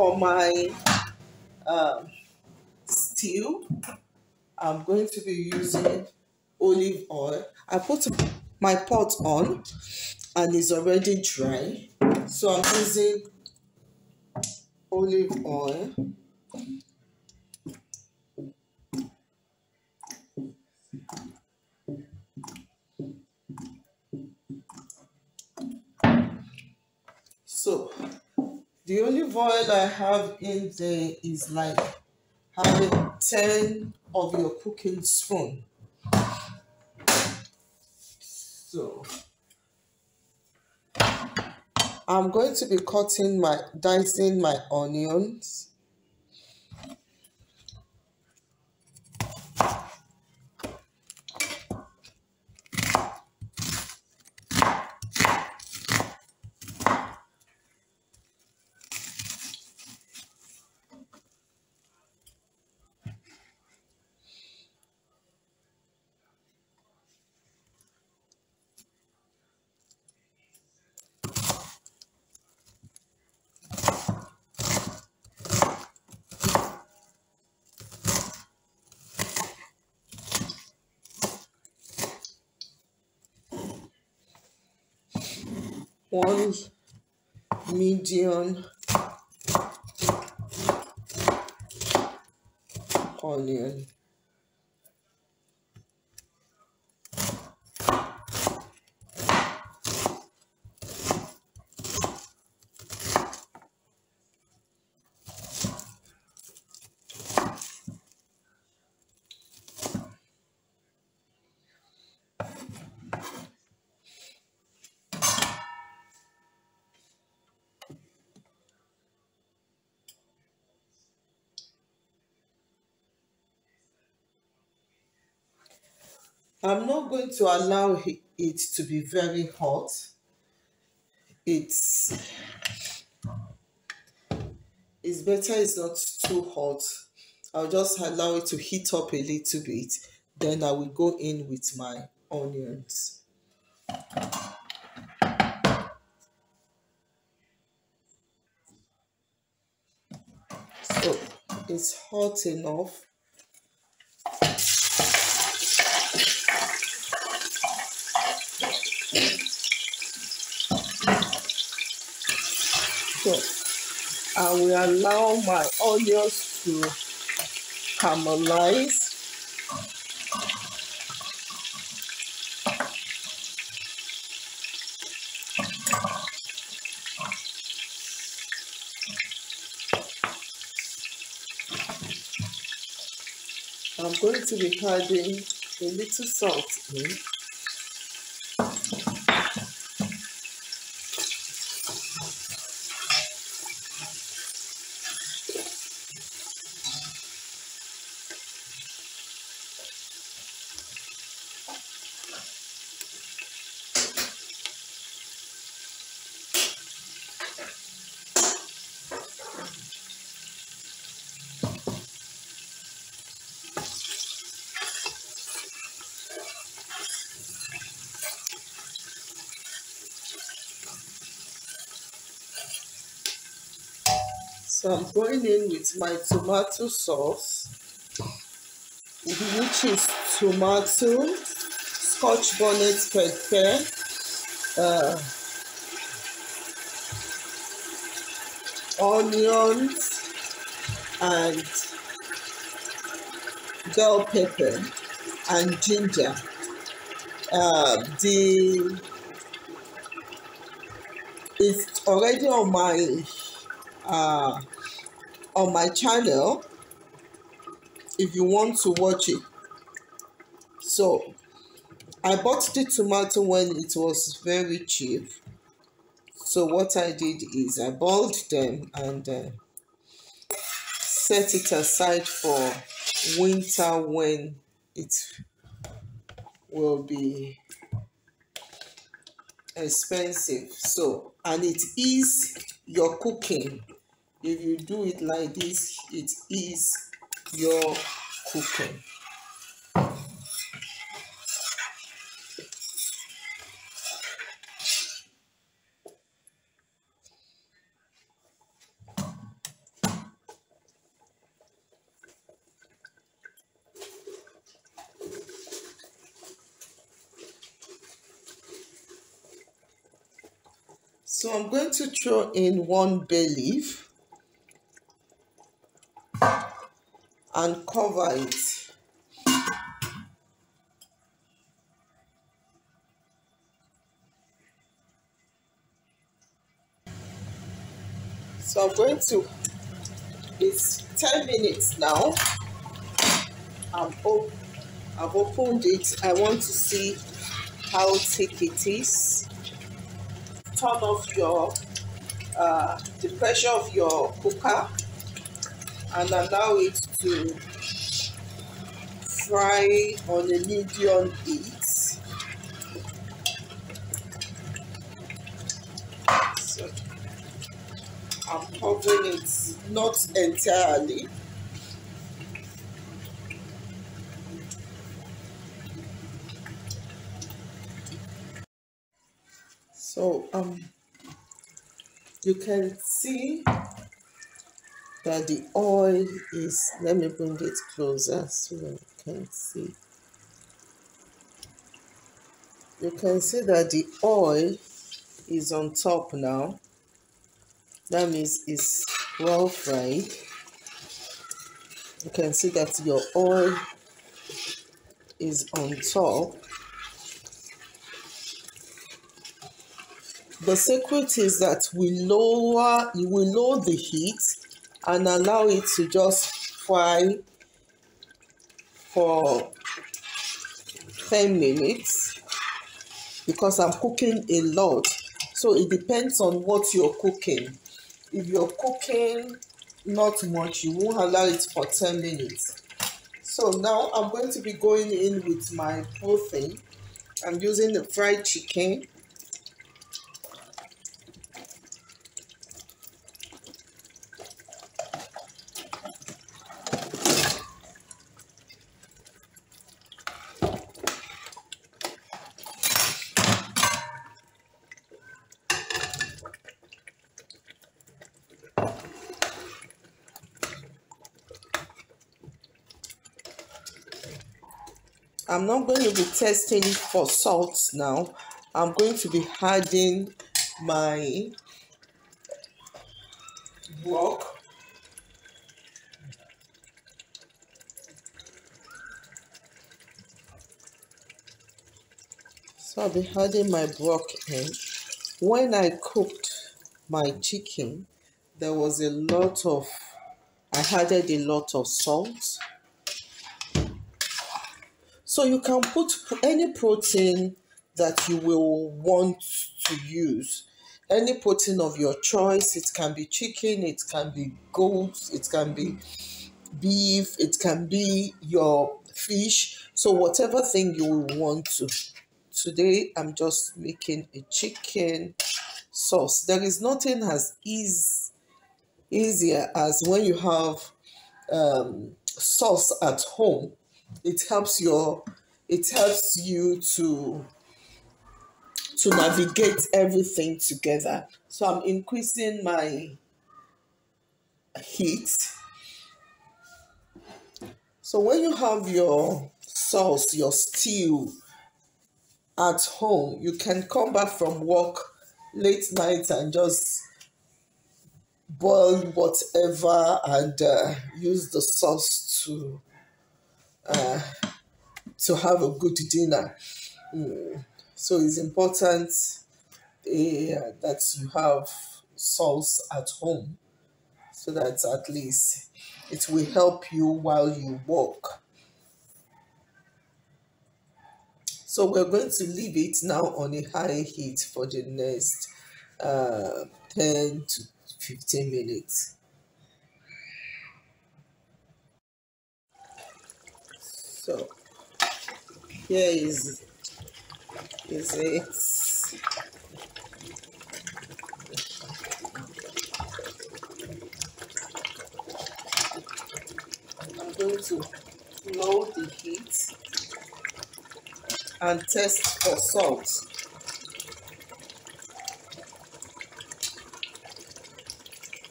for my stew, I'm going to be using olive oil. I put my pot on and it's already dry. So I'm using olive oil. So the olive oil I have in there is like having 10 of your cooking spoon. So I'm going to be dicing my onions. One medium onion. I'm not going to allow it to be very hot. It's better it's not too hot. I'll just allow it to heat up a little bit. Then I will go in with my onions. So it's hot enough. So I will allow my onions to caramelize. I'm going to be adding a little salt in. So I'm going in with my tomato sauce, which is tomato, scotch bonnet pepper, onions, and bell pepper, and ginger. It's already on my channel if you want to watch it. So I bought the tomato when it was very cheap. So what I did is I boiled them and set it aside for winter when it will be expensive. So, and it is your cooking. If you do it like this, it is your cooking. So I'm going to throw in 1 bay leaf and cover it. So I'm going to, it's 10 minutes now. I've opened it. I want to see how thick it is. Turn off your the pressure of your cooker and allow it to fry on a medium heat. So I'm covering it, not entirely. So you can see that the oil is, let me bring it closer so you can see. You can see that the oil is on top now. That means it's well fried. You can see that your oil is on top. The secret is that we lower the heat and allow it to just fry for 10 minutes because I'm cooking a lot. So it depends on what you're cooking. If you're cooking not much, you won't allow it for 10 minutes. So now I'm going to be going in with my protein. I'm using the fried chicken. I'm not going to be testing for salt now. I'm going to be adding my broth. So I'll be adding my broth in. When I cooked my chicken, there was I added a lot of salt. So you can put any protein that you will want to use. Any protein of your choice. It can be chicken, it can be goat, it can be beef, it can be your fish. So whatever thing you will want to. Today I'm just making a chicken sauce. There is nothing as easier as when you have sauce at home. It helps you to navigate everything together. So I'm increasing my heat. So when you have your sauce, your stew at home, you can come back from work late night and just boil whatever and use the sauce to have a good dinner. So it's important that you have sauce at home so that at least it will help you while you work. So we're going to leave it now on a high heat for the next 10 to 15 minutes. So here is it. I'm going to lower the heat and test for salt.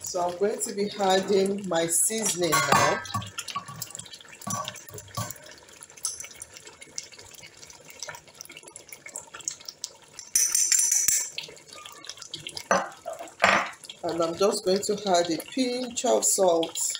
So I'm going to be adding my seasoning now. And I'm just going to add a pinch of salt.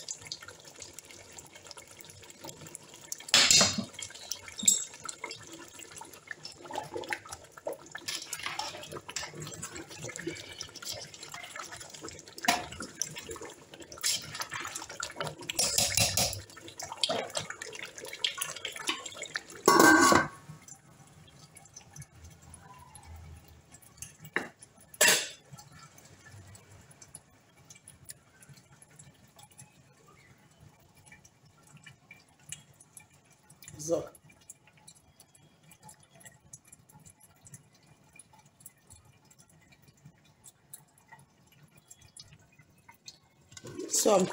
So I'm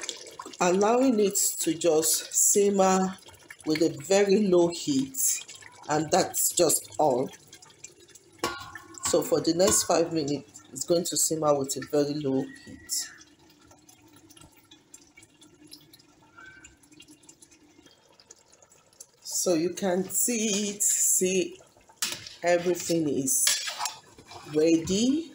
allowing it to just simmer with a very low heat, and that's just all. So for the next 5 minutes, it's going to simmer with a very low heat. So you can see everything is ready.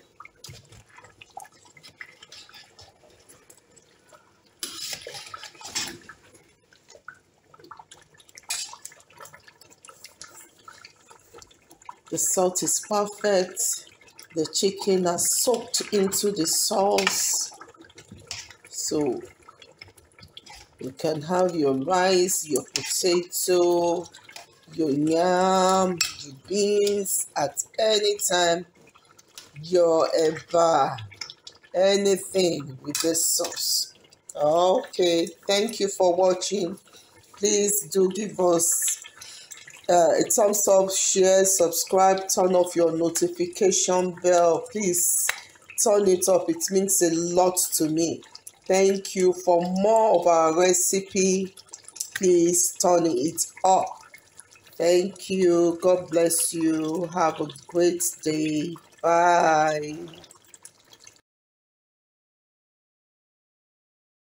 The salt is perfect. The chicken has soaked into the sauce. So you can have your rice, your potato, your yam, your beans at any time, your eba, anything with this sauce. Okay, thank you for watching. Please do give us a thumbs up, share, subscribe, turn off your notification bell. Please turn it up. It means a lot to me. Thank you. For more of our recipe, please turn it up. Thank you. God bless you. Have a great day. Bye.